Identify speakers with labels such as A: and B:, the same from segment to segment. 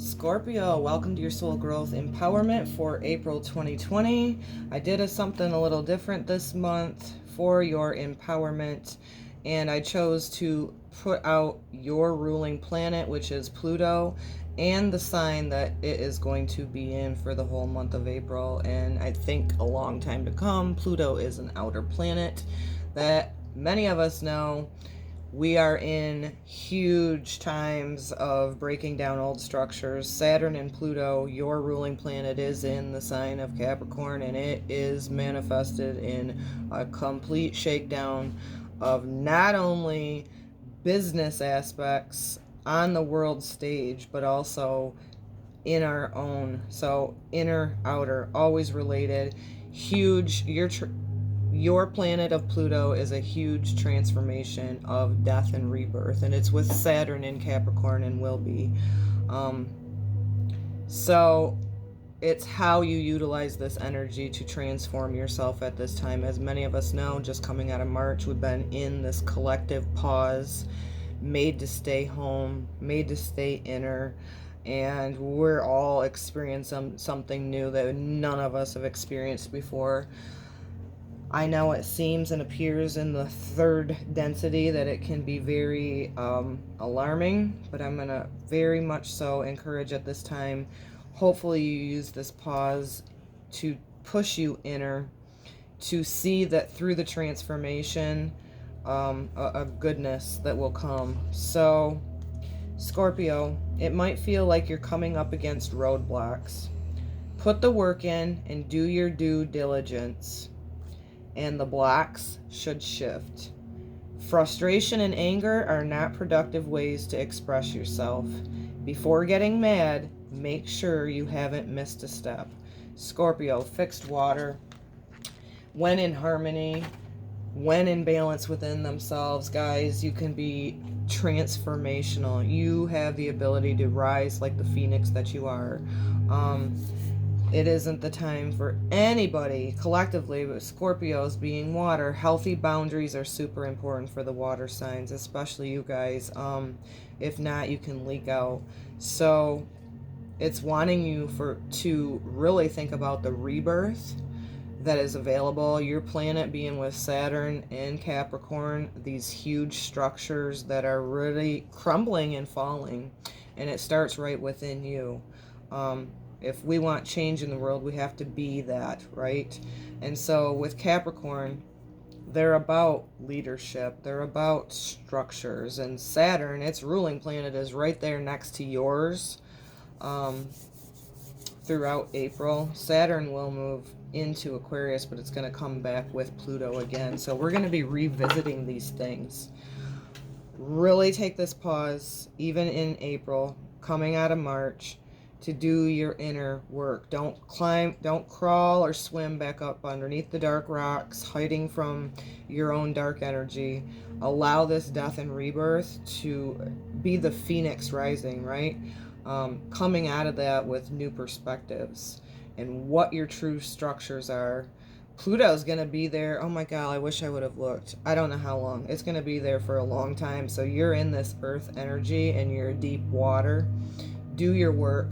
A: Scorpio, welcome to your soul growth empowerment for April 2020. I did something a little different this month for your empowerment, and I chose to put out your ruling planet, which is Pluto, and the sign that it is going to be in for the whole month of April. And I think a long time to come. Pluto is an outer planet that many of us know. We are in huge times of breaking down old structures. Saturn and Pluto, your ruling planet, is in the sign of Capricorn, and it is manifested in a complete shakedown of not only business aspects on the world stage, but also in our own. So inner, outer, always related. Huge. Your planet of Pluto is a huge transformation of death and rebirth, and it's with Saturn in Capricorn and will be. So it's how you utilize this energy to transform yourself at this time. As many of us know, just coming out of March, we've been in this collective pause, made to stay home, made to stay inner, and we're all experiencing something new that none of us have experienced before. I know it seems and appears in the third density that it can be very alarming, but I'm going to very much so encourage at this time. Hopefully you use this pause to push you inner, to see that through the transformation, a goodness that will come. So, Scorpio, it might feel like you're coming up against roadblocks. Put the work in and do your due diligence, and the blocks should shift. Frustration and anger are not productive ways to express yourself. Before getting mad, make sure you haven't missed a step. Scorpio, fixed water, when in harmony, when in balance within themselves, guys, you can be transformational. You have the ability to rise like the phoenix that you are. It isn't the time for anybody collectively, but Scorpios being water. Healthy boundaries are super important for the water signs, especially you guys. If not, you can leak out. So it's wanting you to really think about the rebirth that is available. Your planet being with Saturn and Capricorn, these huge structures that are really crumbling and falling, and it starts right within you. If we want change in the world, we have to be that, right? And so with Capricorn, they're about leadership. They're about structures. And Saturn, its ruling planet, is right there next to yours throughout April. Saturn will move into Aquarius, but it's going to come back with Pluto again. So we're going to be revisiting these things. Really take this pause, even in April, coming out of March, to do your inner work. Don't crawl or swim back up underneath the dark rocks, hiding from your own dark energy. Allow this death and rebirth to be the phoenix rising, right? Coming out of that with new perspectives and what your true structures are. Pluto's going to be there. Oh my God, I wish I would have looked. I don't know how long. It's going to be there for a long time. So you're in this earth energy and you're deep water. Do your work.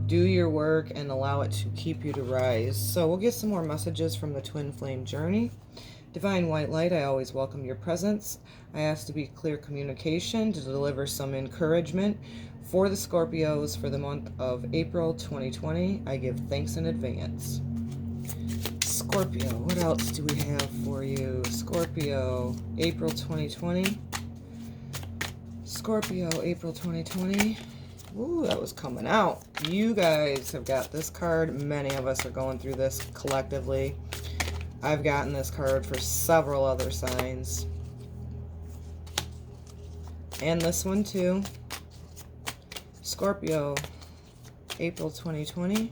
A: Do your work and allow it to keep you to rise. So we'll get some more messages from the Twin Flame Journey. Divine White Light, I always welcome your presence. I ask to be clear communication to deliver some encouragement for the Scorpios for the month of April 2020. I give thanks in advance. Scorpio, what else do we have for you? Scorpio, April 2020. Scorpio, April 2020. Ooh, that was coming out. You guys have got this card. Many of us are going through this collectively. I've gotten this card for several other signs. And this one too. Scorpio, April 2020.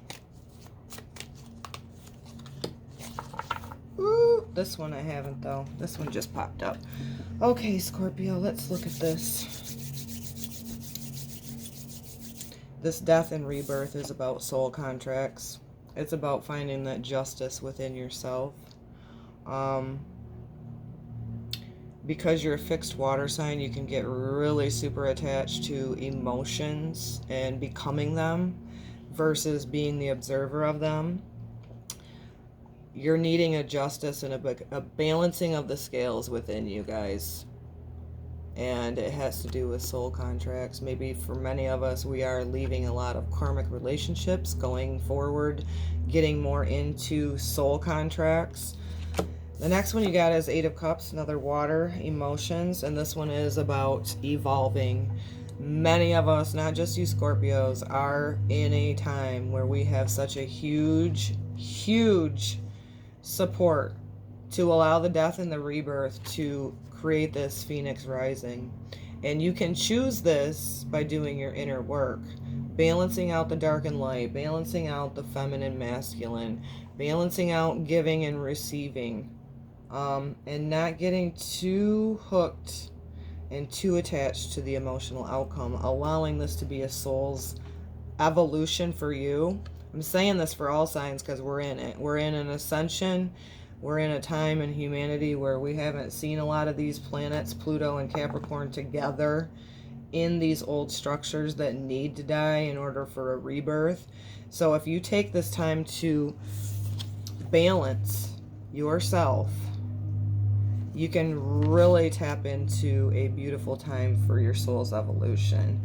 A: Ooh, this one I haven't though. This one just popped up. Okay, Scorpio, let's look at this. This death and rebirth is about soul contracts. It's about finding that justice within yourself. because you're a fixed water sign, you can get really super attached to emotions and becoming them versus being the observer of them. You're needing a justice and a balancing of the scales within you guys. And it has to do with soul contracts. Maybe for many of us, we are leaving a lot of karmic relationships, going forward, getting more into soul contracts. The next one you got is Eight of Cups, another water, emotions, and this one is about evolving. Many of us, not just you Scorpios, are in a time where we have such a huge support to allow the death and the rebirth to create this phoenix rising. And you can choose this by doing your inner work, balancing out the dark and light, balancing out the feminine masculine, balancing out giving and receiving, and not getting too hooked and too attached to the emotional outcome, allowing this to be a soul's evolution for you. I'm saying this for all signs because we're in it. We're in an ascension. We're in a time in humanity where we haven't seen a lot of these planets, Pluto and Capricorn, together in these old structures that need to die in order for a rebirth. So if you take this time to balance yourself, you can really tap into a beautiful time for your soul's evolution.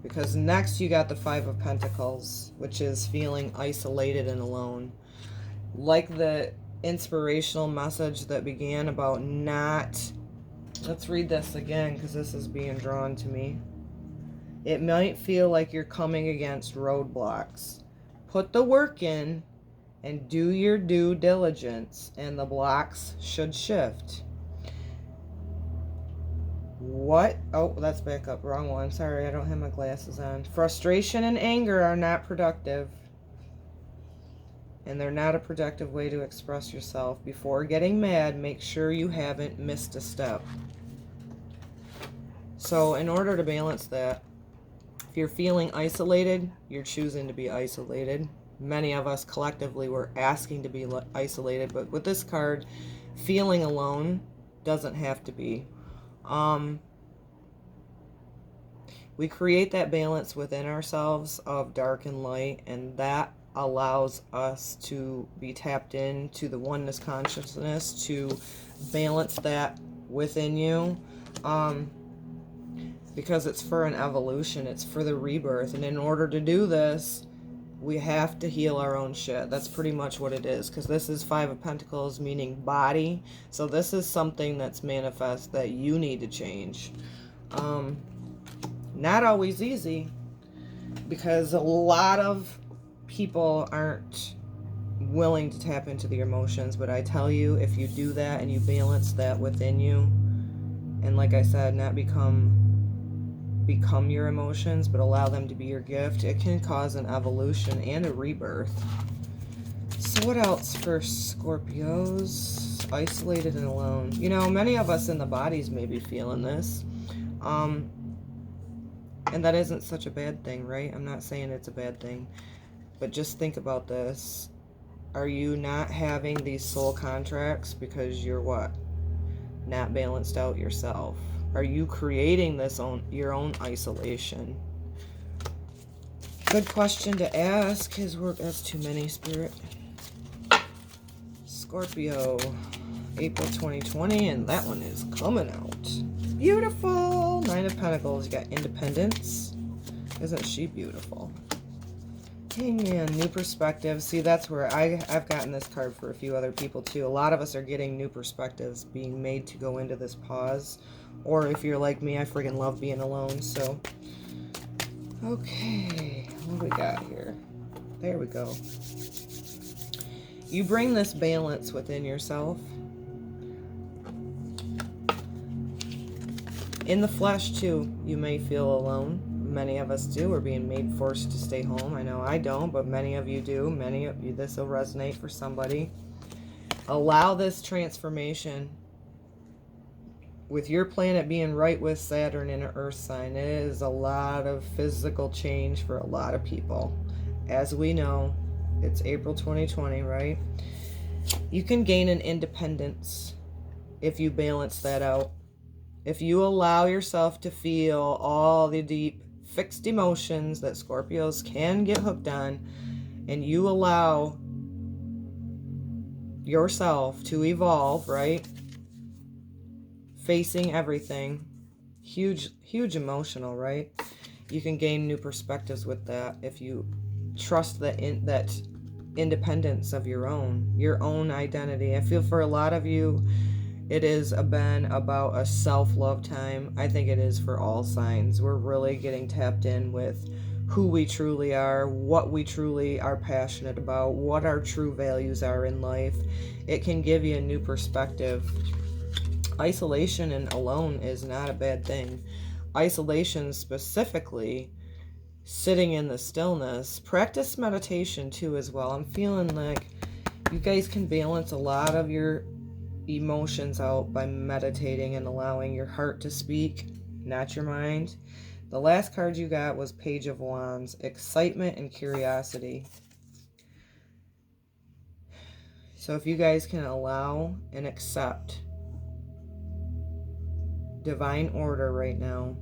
A: Because next you got the Five of Pentacles, which is feeling isolated and alone. Like the inspirational message that began about not... Let's read this again because this is being drawn to me. It might feel like you're coming against roadblocks. Put the work in and do your due diligence and the blocks should shift. What? Oh, let's back up. Wrong one. Sorry, I don't have my glasses on. Frustration and anger are not productive. And they're not a productive way to express yourself. Before getting mad, make sure you haven't missed a step. So in order to balance that, if you're feeling isolated, you're choosing to be isolated. Many of us collectively were asking to be isolated, but with this card, feeling alone doesn't have to be. We create that balance within ourselves of dark and light, and that allows us to be tapped into the oneness consciousness, to balance that within you, because it's for an evolution, it's for the rebirth. And in order to do this, we have to heal our own shit. That's pretty much what it is, because this is Five of Pentacles, meaning body. So this is something that's manifest that you need to change. Not always easy, because a lot of people aren't willing to tap into the emotions, but I tell you, if you do that and you balance that within you, and like I said, not become your emotions, but allow them to be your gift, it can cause an evolution and a rebirth. So what else for Scorpios? Isolated and alone. You know, many of us in the bodies may be feeling this. And that isn't such a bad thing, right? I'm not saying it's a bad thing. But just think about this. Are you not having these soul contracts because you're what? Not balanced out yourself? Are you creating this your own isolation? Good question to ask. That's too many, Spirit. Scorpio, April 2020, and that one is coming out. Beautiful. Nine of Pentacles. You got independence. Isn't she beautiful? Hangman, new perspective. See, that's where I've gotten this card for a few other people too. A lot of us are getting new perspectives being made to go into this pause. Or if you're like me, I friggin' love being alone. So, okay, what do we got here? There we go. You bring this balance within yourself. In the flesh too, you may feel alone. Many of us do. We're being made forced to stay home. I know I don't, but many of you do. Many of you, this will resonate for somebody. Allow this transformation. With your planet being right with Saturn in an earth sign, it is a lot of physical change for a lot of people. As we know, it's April 2020, right? You can gain an independence if you balance that out If you allow yourself to feel all the deep fixed emotions that Scorpios can get hooked on, and you allow yourself to evolve, right? Facing everything, huge emotional, right? You can gain new perspectives with that if you trust that independence of your own identity. I feel for a lot of you, it has been about a self-love time. I think it is for all signs. We're really getting tapped in with who we truly are, what we truly are passionate about, what our true values are in life. It can give you a new perspective. Isolation and alone is not a bad thing. Isolation, specifically sitting in the stillness. Practice meditation too as well. I'm feeling like you guys can balance a lot of your emotions out by meditating and allowing your heart to speak, not your mind. The last card you got was Page of Wands, excitement and curiosity. So if you guys can allow and accept divine order right now,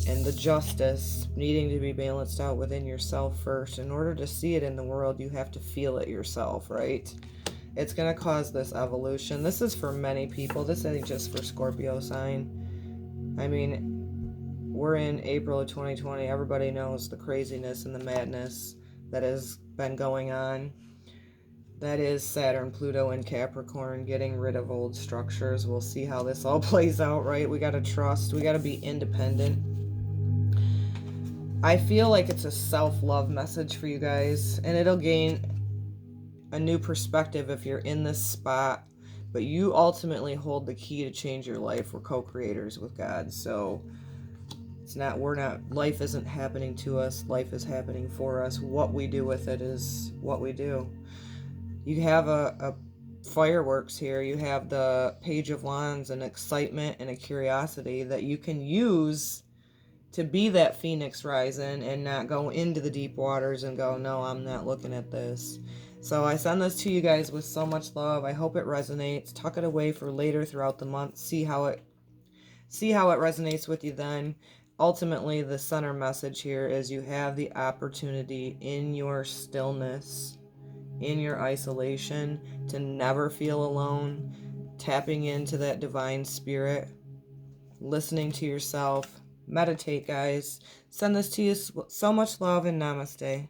A: and the justice needing to be balanced out within yourself first. In order to see it in the world, you have to feel it yourself, right? It's going to cause this evolution. This is for many people. This ain't just for Scorpio sign. I mean, we're in April of 2020. Everybody knows the craziness and the madness that has been going on. That is Saturn, Pluto, and Capricorn, getting rid of old structures. We'll see how this all plays out, right? We got to trust. We got to be independent. I feel like it's a self-love message for you guys, and it'll gain a new perspective if you're in this spot, but you ultimately hold the key to change your life. We're co-creators with God, so life isn't happening to us, life is happening for us. What we do with it is what we do. You have a fireworks here. You have the Page of Wands, an excitement and a curiosity that you can use to be that phoenix rising and not go into the deep waters and go, no, I'm not looking at this. So I send this to you guys with so much love. I hope it resonates. Tuck it away for later throughout the month. See how it resonates with you then. Ultimately, the center message here is you have the opportunity in your stillness, in your isolation, to never feel alone, tapping into that divine spirit, listening to yourself. Meditate, guys. Send this to you. So much love, and namaste.